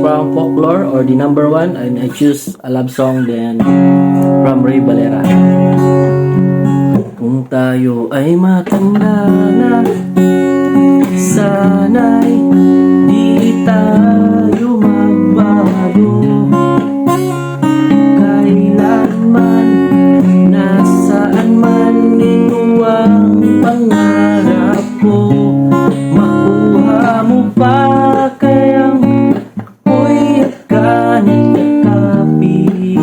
from Folklore or the number one, and I choose a love song then from Ray Valera. Kung tayo ay matanda na, sana'y di tayo magbago. Kailanman, nasaan man, ito ang pangarap ko. Makuha mo pa kayang ako'y agkanit kakapin.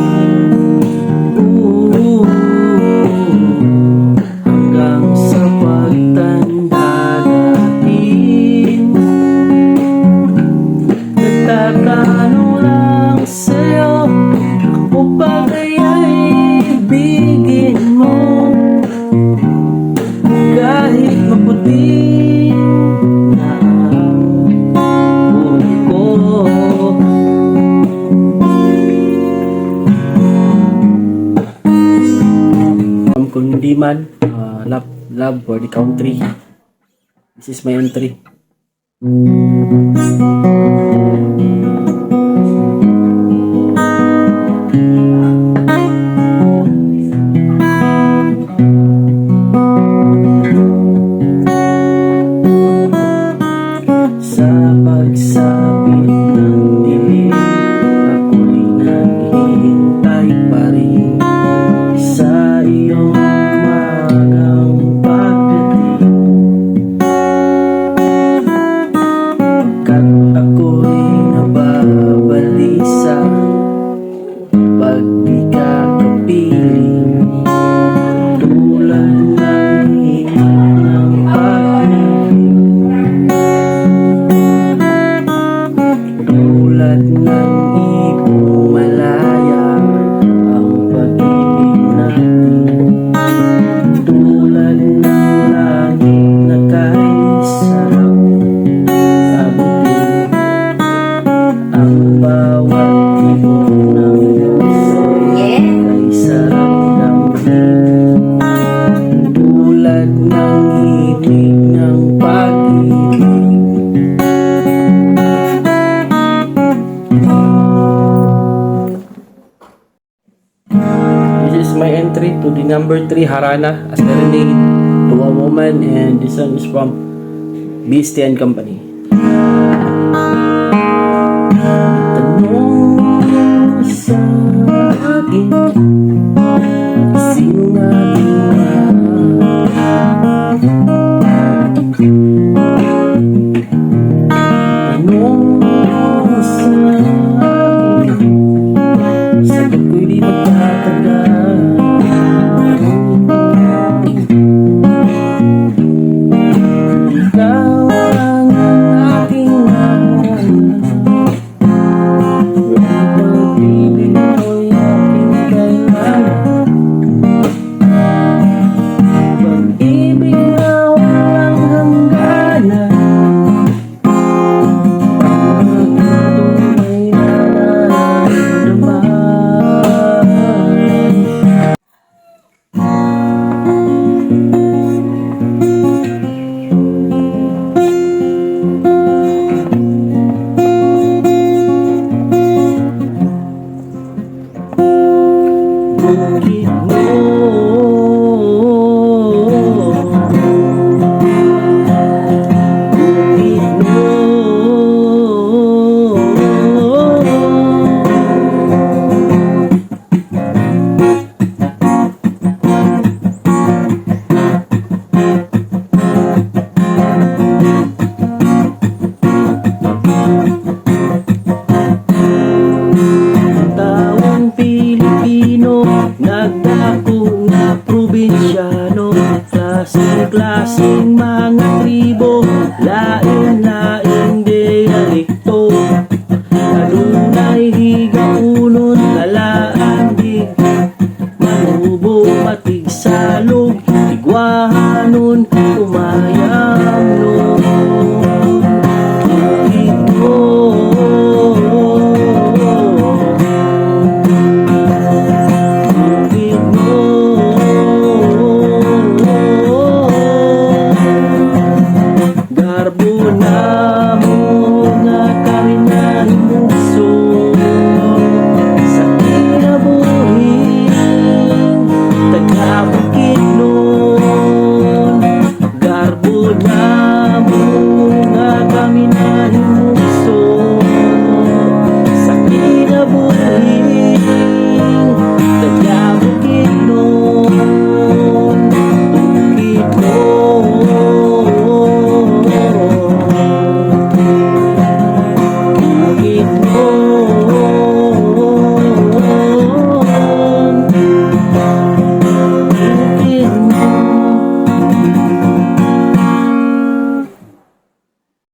Hanggang sa pagtanda natin, nagtatanong lang sa'yo, ako ba kaya'y ibigin mo? Kahit maputi na ang buhay ko. Kundiman, love for the country. This is my entry. Sa pagsapit ng dilim, ako'y naghihintay pa rin sa iyong magang pagdating. Pagkat ako'y nababalisa pag di ka kapiling, tulad ng hiling ng pag-ibig, tulad ng ibong malaya ang pag-ibig natin, tulad ng langit na kahit sarap abutin, ang bawat ibon ng puso ay sarap damdamin, tulad ng ibig ng pag-ibig. This is my entry to the number 3 Harana, a serenade to a woman, and this song is from Beastie and Company. Tanong mo sa akin, sino nga ginawa? Tanong